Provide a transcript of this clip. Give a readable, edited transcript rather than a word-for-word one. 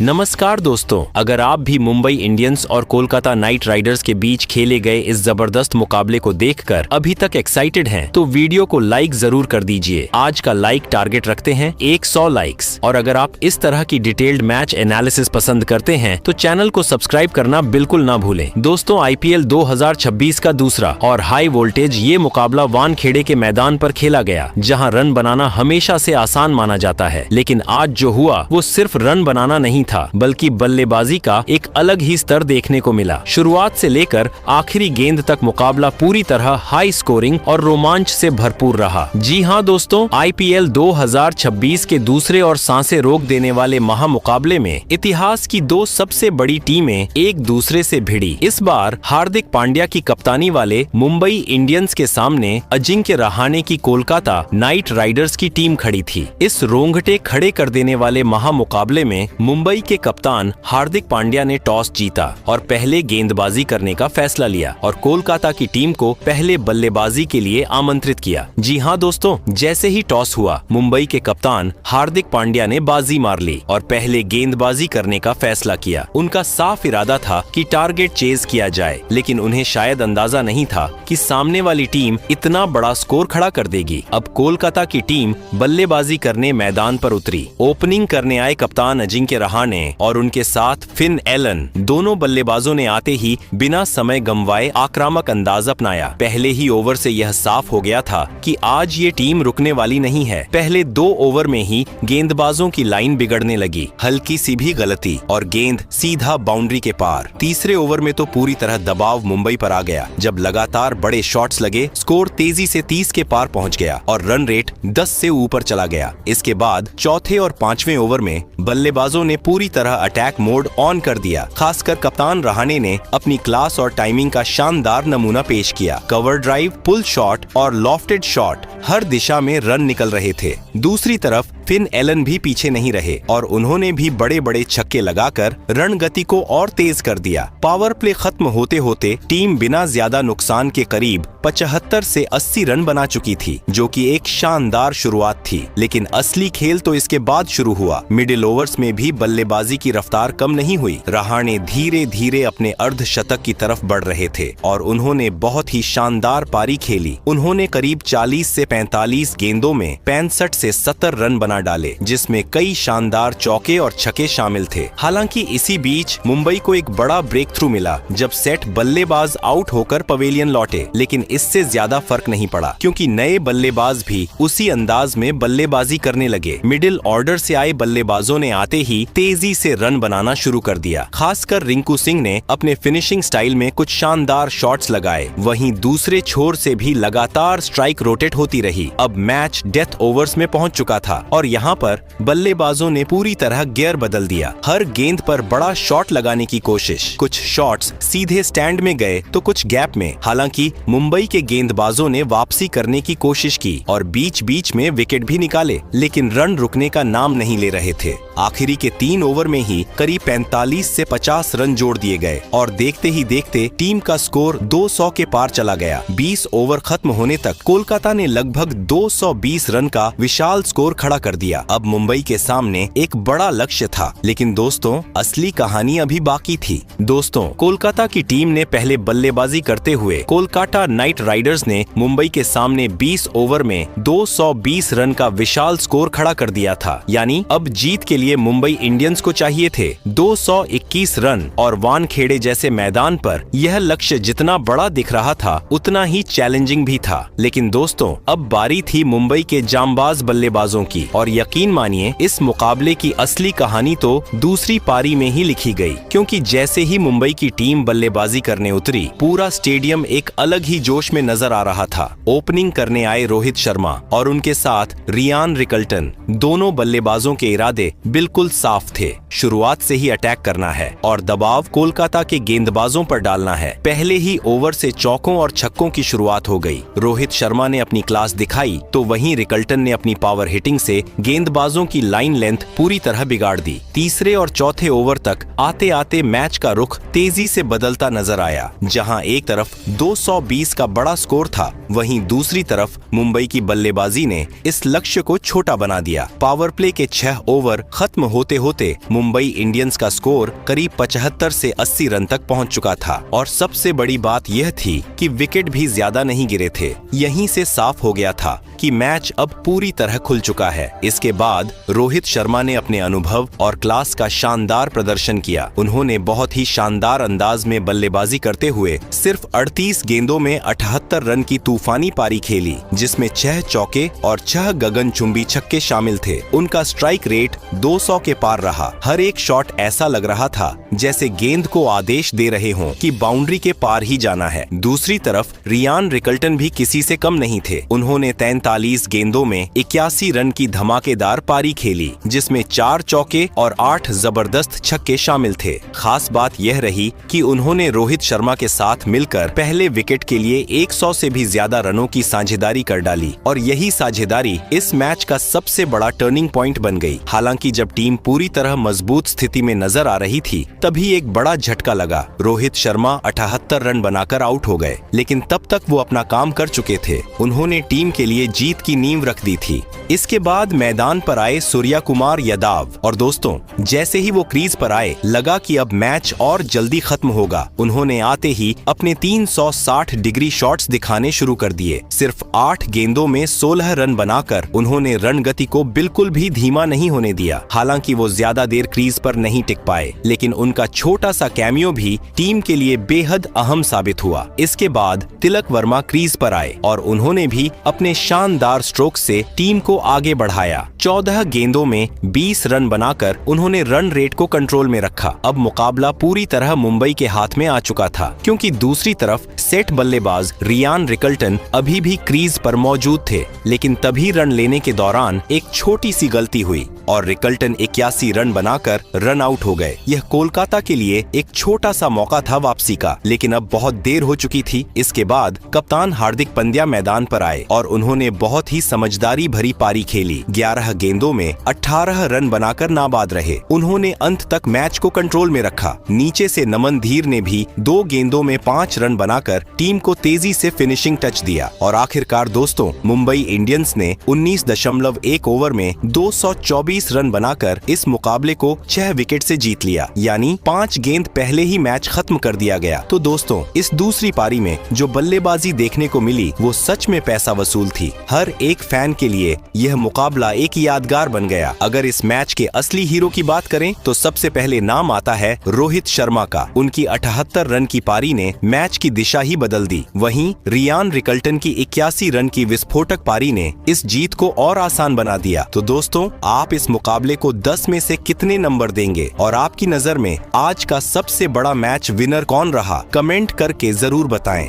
नमस्कार दोस्तों, अगर आप भी मुंबई इंडियंस और कोलकाता नाइट राइडर्स के बीच खेले गए इस जबरदस्त मुकाबले को देखकर अभी तक एक्साइटेड हैं, तो वीडियो को लाइक जरूर कर दीजिए। आज का लाइक टारगेट रखते हैं 100 लाइक्स। और अगर आप इस तरह की डिटेल्ड मैच एनालिसिस पसंद करते हैं तो चैनल को सब्सक्राइब करना बिल्कुल ना भूलें। दोस्तों, IPL 2026 का दूसरा और हाई वोल्टेज ये मुकाबला वानखेड़े के मैदान पर खेला गया, जहां रन बनाना हमेशा से आसान माना जाता है। लेकिन आज जो हुआ वो सिर्फ रन बनाना नहीं था, बल्कि बल्लेबाजी का एक अलग ही स्तर देखने को मिला। शुरुआत से लेकर आखिरी गेंद तक मुकाबला पूरी तरह हाई स्कोरिंग और रोमांच से भरपूर रहा। जी हाँ दोस्तों, IPL 2026 के दूसरे और सांसें रोक देने वाले महामुकाबले में इतिहास की दो सबसे बड़ी टीमें एक दूसरे से भिड़ी। इस बार हार्दिक पांड्या की कप्तानी वाले मुंबई इंडियंस के सामने अजिंक्य रहाणे की कोलकाता नाइट राइडर्स की टीम खड़ी थी। इस रोंगटे खड़े कर देने वाले महामुकाबले में मुंबई के कप्तान हार्दिक पांड्या ने टॉस जीता और पहले गेंदबाजी करने का फैसला लिया और कोलकाता की टीम को पहले बल्लेबाजी के लिए आमंत्रित किया। जी हाँ दोस्तों, जैसे ही टॉस हुआ, मुंबई के कप्तान हार्दिक पांड्या ने बाजी मार ली और पहले गेंदबाजी करने का फैसला किया। उनका साफ इरादा था कि टारगेट चेज किया जाए, लेकिन उन्हें शायद अंदाजा नहीं था कि सामने वाली टीम इतना बड़ा स्कोर खड़ा कर देगी। अब कोलकाता की टीम बल्लेबाजी करने मैदान पर उतरी। ओपनिंग करने आए कप्तान अजिंक्य रहाणे और उनके साथ फिन एलन, दोनों बल्लेबाजों ने आते ही बिना समय गंवाए आक्रामक अंदाज अपनाया। पहले ही ओवर से यह साफ हो गया था कि आज ये टीम रुकने वाली नहीं है। पहले 2 ओवर में ही गेंदबाजों की लाइन बिगड़ने लगी। हल्की सी भी गलती और गेंद सीधा बाउंड्री के पार। तीसरे ओवर में तो पूरी तरह दबाव मुंबई पर आ गया। जब लगातार बड़े शॉट्स लगे, स्कोर तेजी से 30 के पार पहुंच गया और रन रेट 10 से ऊपर चला गया। इसके बाद चौथे और 5वें ओवर में बल्लेबाजों ने पूरी तरह अटैक मोड ऑन कर दिया। खासकर कप्तान रहाणे ने अपनी क्लास और टाइमिंग का शानदार नमूना पेश किया। कवर ड्राइव, पुल शॉट और लॉफ्टेड शॉट, हर दिशा में रन निकल रहे थे। दूसरी तरफ फिन एलन भी पीछे नहीं रहे और उन्होंने भी बड़े बड़े छक्के लगाकर रण गति को और तेज कर दिया। पावर प्ले खत्म होते होते टीम बिना ज्यादा नुकसान के करीब 75 से 80 रन बना चुकी थी, जो कि एक शानदार शुरुआत थी। लेकिन असली खेल तो इसके बाद शुरू हुआ। मिडिल ओवर्स में भी बल्लेबाजी की रफ्तार कम नहीं हुई। रहाणे धीरे धीरे अपने अर्धशतक की तरफ बढ़ रहे थे और उन्होंने बहुत ही शानदार पारी खेली। उन्होंने करीब 40 से 45 गेंदों में 65 से 70 रन बना डाले, जिसमें कई शानदार चौके और छक्के शामिल थे। हालांकि इसी बीच मुंबई को एक बड़ा ब्रेक थ्रू मिला जब सेट बल्लेबाज आउट होकर पवेलियन लौटे। लेकिन इससे ज्यादा फर्क नहीं पड़ा, क्योंकि नए बल्लेबाज भी उसी अंदाज में बल्लेबाजी करने लगे। मिडिल ऑर्डर से आए बल्लेबाजों ने आते ही तेजी से रन बनाना शुरू कर दिया। खासकर रिंकू सिंह ने अपने फिनिशिंग स्टाइल में कुछ शानदार शॉट्स लगाए। वहीं दूसरे छोर से भी लगातार स्ट्राइक रोटेट होती रही। अब मैच डेथ ओवर्स में पहुंच चुका था और यहाँ पर बल्लेबाजों ने पूरी तरह गियर बदल दिया। हर गेंद पर बड़ा शॉट लगाने की कोशिश। कुछ शॉट्स सीधे स्टैंड में गए तो कुछ गैप में। हालांकि मुंबई के गेंदबाजों ने वापसी करने की कोशिश की और बीच बीच में विकेट भी निकाले, लेकिन रन रुकने का नाम नहीं ले रहे थे। आखिरी के 3 ओवर में ही करीब 45 से 50 रन जोड़ दिए गए और देखते ही देखते टीम का स्कोर 200 के पार चला गया। 20 ओवर खत्म होने तक कोलकाता ने लगभग 220 रन का विशाल स्कोर खड़ा कर दिया। अब मुंबई के सामने एक बड़ा लक्ष्य था, लेकिन दोस्तों, असली कहानी अभी बाकी थी। दोस्तों, कोलकाता की टीम ने पहले बल्लेबाजी करते हुए कोलकाता नाइट राइडर्स ने मुंबई के सामने 20 ओवर में 220 रन का विशाल स्कोर खड़ा कर दिया था। यानी अब जीत के लिए मुंबई इंडियंस को चाहिए थे 221 रन और वानखेड़े जैसे मैदान पर यह लक्ष्य जितना बड़ा दिख रहा था, उतना ही चैलेंजिंग भी था। लेकिन दोस्तों, अब बारी थी मुंबई के जांबाज बल्लेबाजों की और यकीन मानिए, इस मुकाबले की असली कहानी तो दूसरी पारी में ही लिखी गई, क्योंकि जैसे ही मुंबई की टीम बल्लेबाजी करने उतरी, पूरा स्टेडियम एक अलग ही जोश में नजर आ रहा था। ओपनिंग करने आए रोहित शर्मा और उनके साथ रियान रिकल्टन, दोनों बल्लेबाजों के इरादे बिल्कुल साफ थे। शुरुआत से ही अटैक करना है और दबाव कोलकाता के गेंदबाजों पर डालना है। पहले ही ओवर से चौकों और छक्कों की शुरुआत हो गई। रोहित शर्मा ने अपनी क्लास दिखाई तो वहीं रिकल्टन ने अपनी पावर हिटिंग से गेंदबाजों की लाइन लेंथ पूरी तरह बिगाड़ दी। तीसरे और चौथे ओवर तक आते आते मैच का रुख तेजी से बदलता नजर आया। जहां एक तरफ 220 का बड़ा स्कोर था, वहीं दूसरी तरफ मुंबई की बल्लेबाजी ने इस लक्ष्य को छोटा बना दिया। पावर प्ले के 6 ओवर खत्म होते होते मुंबई इंडियंस का स्कोर करीब 75 से 80 रन तक पहुंच चुका था और सबसे बड़ी बात यह थी कि विकेट भी ज्यादा नहीं गिरे थे। यहीं से साफ हो गया था कि मैच अब पूरी तरह खुल चुका है। इसके बाद रोहित शर्मा ने अपने अनुभव और क्लास का शानदार प्रदर्शन किया। उन्होंने बहुत ही शानदार अंदाज में बल्लेबाजी करते हुए सिर्फ 38 गेंदों में 78 रन की तूफानी पारी खेली, जिसमें 6 चौके और 6 गगनचुंबी छक्के शामिल थे। उनका स्ट्राइक रेट 200 के पार रहा। हर एक शॉट ऐसा लग रहा था जैसे गेंद को आदेश दे रहे हों कि बाउंड्री के पार ही जाना है। दूसरी तरफ रियान रिकल्टन भी किसी से कम नहीं थे। उन्होंने 43 गेंदों में 81 रन की धमाकेदार पारी खेली, जिसमें 4 चौके और 8 जबरदस्त छक्के शामिल थे। खास बात यह रही कि उन्होंने रोहित शर्मा के साथ मिलकर पहले विकेट के लिए 100 से भी ज्यादा रनों की साझेदारी कर डाली और यही साझेदारी इस मैच का सबसे बड़ा टर्निंग पॉइंट बन गई। हालांकि जब टीम पूरी तरह मजबूत स्थिति में नजर आ रही थी, तभी एक बड़ा झटका लगा। रोहित शर्मा 78 रन बनाकर आउट हो गए, लेकिन तब तक वो अपना काम कर चुके थे। उन्होंने टीम के लिए जीत की नींव रख दी थी। इसके बाद मैदान पर आए सूर्या कुमार यादव और दोस्तों, जैसे ही वो क्रीज पर आए, लगा कि अब मैच और जल्दी खत्म होगा। उन्होंने आते ही अपने 360 डिग्री शॉट्स दिखाने शुरू कर दिए। सिर्फ 8 गेंदों में 16 रन बनाकर उन्होंने रन गति को बिल्कुल भी धीमा नहीं होने दिया। हालांकि वो ज्यादा देर क्रीज पर नहीं टिक पाए, लेकिन उनका छोटा सा कैमियो भी टीम के लिए बेहद अहम साबित हुआ। इसके बाद तिलक वर्मा क्रीज पर आए और उन्होंने भी अपने शानदार स्ट्रोक से टीम को आगे बढ़ाया। 14 गेंदों में 20 रन बनाकर उन्होंने रन रेट को कंट्रोल में रखा। अब मुकाबला पूरी तरह मुंबई के हाथ में आ चुका था, क्योंकि दूसरी तरफ सेट बल्लेबाज रियान रिकल्टन अभी भी क्रीज पर मौजूद थे। लेकिन तभी रन लेने के दौरान एक छोटी सी गलती हुई और रिकल्टन 81 रन बनाकर रन आउट हो गए। यह कोलकाता के लिए एक छोटा सा मौका था वापसी का, लेकिन अब बहुत देर हो चुकी थी। इसके बाद कप्तान हार्दिक पांड्या मैदान पर आए और उन्होंने बहुत ही समझदारी भरी पारी खेली। 11 गेंदों में 18 रन बनाकर नाबाद रहे। उन्होंने अंत तक मैच को कंट्रोल में रखा। नीचे से नमन धीर ने भी 2 गेंदों में 5 रन बनाकर टीम को तेजी से फिनिशिंग टच दिया और आखिरकार दोस्तों, मुंबई इंडियंस ने 19.1 ओवर में 224 रन बनाकर इस मुकाबले को 6 विकेट से जीत लिया। यानी 5 गेंद पहले ही मैच खत्म कर दिया गया। तो दोस्तों, इस दूसरी पारी में जो बल्लेबाजी देखने को मिली वो सच में पैसा वसूल थी। हर एक फैन के लिए यह मुकाबला एक यादगार बन गया। अगर इस मैच के असली हीरो की बात करें तो सबसे पहले नाम आता है रोहित शर्मा का। उनकी 78 रन की पारी ने मैच की दिशा ही बदल दी। वहीं रियान रिकल्टन की 81 रन की विस्फोटक पारी ने इस जीत को और आसान बना दिया। तो दोस्तों, आप इस मुकाबले को 10 में से कितने नंबर देंगे और आपकी नजर में आज का सबसे बड़ा मैच विनर कौन रहा? कमेंट करके जरूर बताएं।